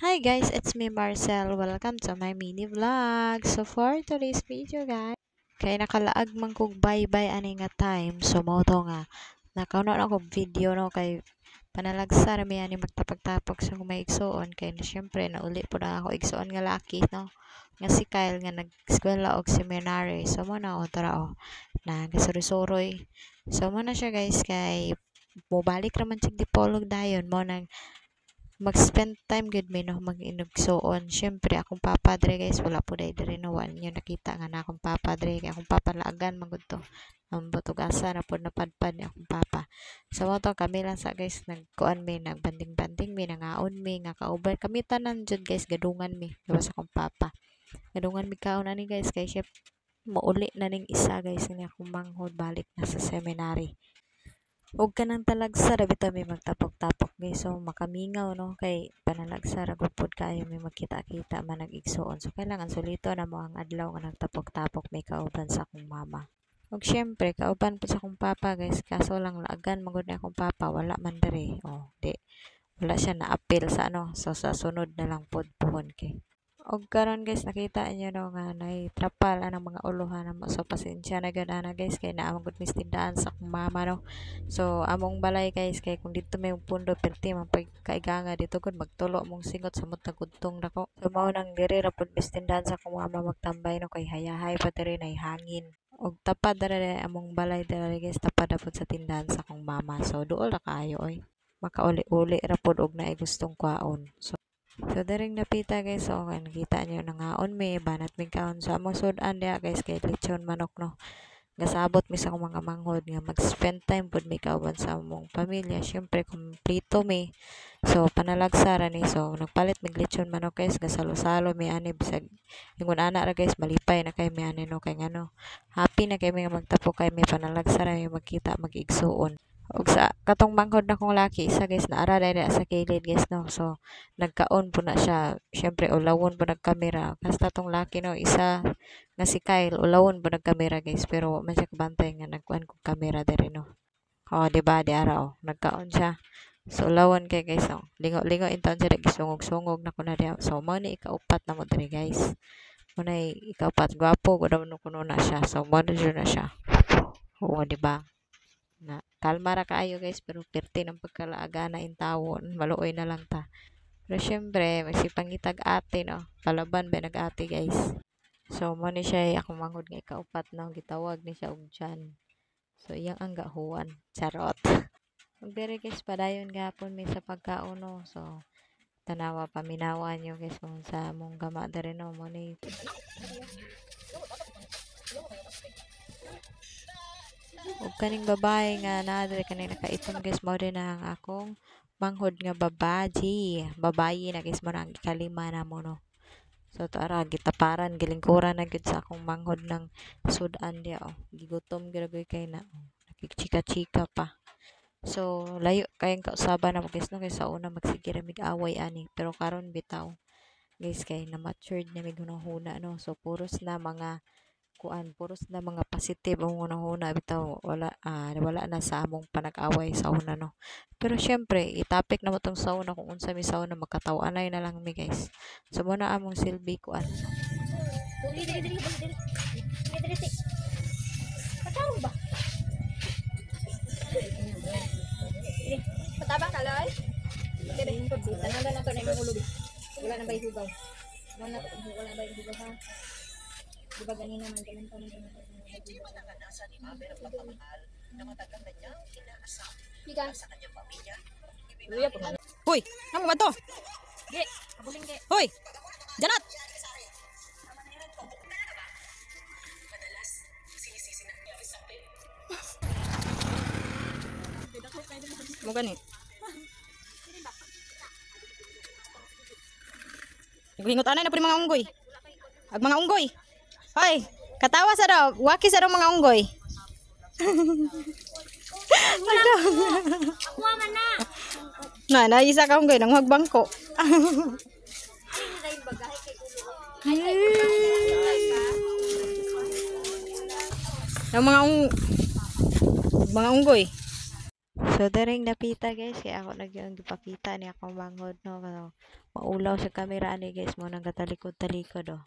Hi guys, it's me Marcel. Welcome to my mini vlog. So for today's video guys, kay nakalaag man kog bye-bye ani nga time. So mo to nga nakauna na kog video no kay panalagsa ra mi ani magtapag-tapok sa kung may igsuon kay na syempre nauli po na ako igsuon nga laki no. Nga si Kyle nga nag-eskwela og seminary. So mo na tara na gasuroy-suroy. So mo na siya guys kay mobalik ra man sig dipolog dayon mo nang mag-spend time gud mi no mag-inugsoon. Syempre akong papa dre guys wala po diri no wala niyo nakita nga na akong papa dre kay akong papa laagan man gud to. Ang butugasa na pod napadpad ni akong papa. Sa mo to kami lang sa guys nagkuan mi nagbanding-banding mi nangaon mi nga kauban kami tanan jud guys gadungan mi gawas akong papa. Gadungan mi kaon ani guys kay chef mauli na ning isa guys nga akong manghod balik na sa seminary. Huwag ka nang talagsa ra bitaw may magtapok-tapok guys so makamingaw no kay panalagsa ra gud pod kayo may magkita-kita man nag-igsuon so kailangan sulito na mo ang adlaw nga nagtapok-tapok may kauban sa akong mama. Ug syempre kauban po sa akong papa guys kaso lang laagan magud na akong papa wala man diri di wala siya na appeal sa ano so sa sunod na lang pod puhon kay og karon guys nakita niyo no nga trapal anang mga uluhan mo so pasensya na gud ana guys kay naa man gud mis tindahan sa akong mama no. So among balay guys kay kung dito may pundo perti man pagkaiganga dito gud magtulo mong singot sa mutag gudtong nako. So mao nang diri ra pud mis tindahan sa akong mama magtambay no kay hayahay pa diri nay hangin. Og tapad diri among balay diri guys tapad ra pud sa tindahan sa akong mama. So duol ra kaayo oy. Makauli-uli ra pud og naay gustong kwaon. So daring napita guys so nakita niyo nangaon mi banat mi kaon sa among sudan dia guys kay lechon manok no. Gasabot mi sa akong mga manghod nga mag-spend time pud mi kauban sa among pamilya. Syempre kumpleto mi. So panalagsa ra ni so nagpalit mig lechon manok guys gasalo-salo mi ani bisag ingon ana ra guys malipay na kay mi ani no kay ngano. Happy na kay mi nga magtapok kay mi panalagsa ra mi magkita mag-igsuon. Og sa katong manghod na kong laki isa guys naara diri sa kilid guys no. So nagkaon po na siya. Syempre ulawon po nagkamera. Kasta tong laki no isa nga si Kyle ulawon po nagkamera guys pero wa man siya kabantay nga nagkuan kong kamera diri no. Di ba di ara nagkaon siya. So ulawon kay guys no. Lingo-lingo inton siya gisungog-sungog na ko na diha. So mao ni ikaupat na mo diri guys. Mao na ikaupat gwapo gud man kuno na siya. So mao na siya. Di ba? Na kalma ra kaayo guys pero perti ng pagkalaaga na intawon maluoy na lang ta pero syempre magsipangitag ate no palaban ba nag-ate guys so mo ni siya akong manghod nga ikaupat no gitawag ni siya og Jan so iyang ang gahuan charot ug dere guys padayon gapon mi sa pagkaon no so tanawa paminawa nyo guys kung sa mong gama dere no mo ni ug kaning babae nga naa diri kaning nakaitom guys mao din ang akong manghod nga babayi na guys mo na ang ikalima na mo no. So to ara gitaparan gilingkuran na gid sa akong manghod ng sudan dia gigutom gyud kay na nakikchika-chika pa. So layo kayang kausaban na mo guys no kay sa una magsige ra mig away ani pero karon bitaw guys kay na matured na mig hunahuna no so puros na mga positive ang una bitaw wala na sa among panag-away sa una no pero syempre itapik na mo tong sa una kung unsa mi sa una magkataw-anay na lang mi guys so mo na among silbi kuan Patabang kaloy. Dere tanan na to na mahulog. Wala na bay hugaw. Wala bay hugaw ha. Di ba ganina man ganun pa naman. Hindi man nakanasa ni Mabel ang pagmamahal na matagal na niyang inaasam sa kanyang pamilya. Hoy, ano ba to? Ge, kabuling ge. Hoy, janat! Mo gani. Hingot anay na po mga unggoy. Ag mga unggoy. Hoy, katawa sa daw. Waki sa daw mga unggoy. Ako man Na, na. naisa ka unggoy nang bangko. Ang mga unggoy. So daring napita guys, kaya ako nagyang gipakita ni akong manghod no. Maulaw sa camera ani guys mo nang katalikod-talikod oh.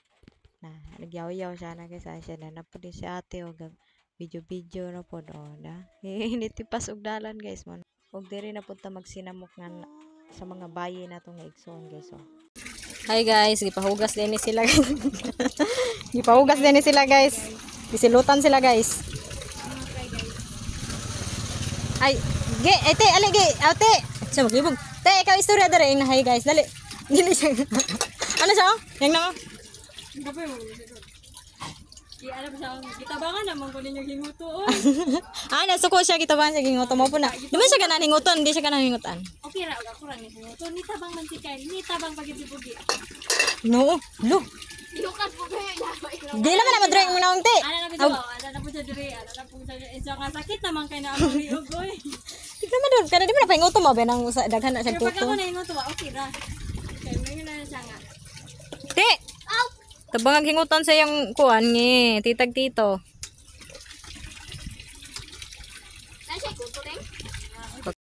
Na nagyaw-yaw siya na guys, ay siya na napud din si ate og video na pod oh na. Hinitipas og dalan guys mo. Og diri na pud ta magsinamok nga sa mga bayi natong igsoon guys oh. Hi guys, gipahugas din ni sila. Gipahugas din ni sila guys. Gisilutan sila guys. Ay, ge, ete, ali ge, ate. Siya maglibog. Te, ikaw istorya dere na hi guys. Dali. Dili siya. Ano siya? Yang nama? Kape mo. Di alam sa gitabangan naman ko ninyo hinguto. Ah, nasuko siya gitabangan siya ginguto mo po na. Di man siya ganang hinguton, di siya ganang hingutan. Okay ra ako ra ni hinguto. Ni tabang man si kay, ni tabang pagibugi. No, lo. Lukas mo ba? Di naman na madreng mo naong te. Ana na bitaw, ana na po sa dire, ana na po sa isa nga sakit naman kay na ako ni Ugoy. Tignan mo doon, kada di mo na pahinguto mo ba nang daghan na siya Pero pag tuto. ako na hinguto, okay ra. Kay may na siya nga. Te. Tabang ang hingutan sa yung kuan ni titag tito. Na siya kuto rin.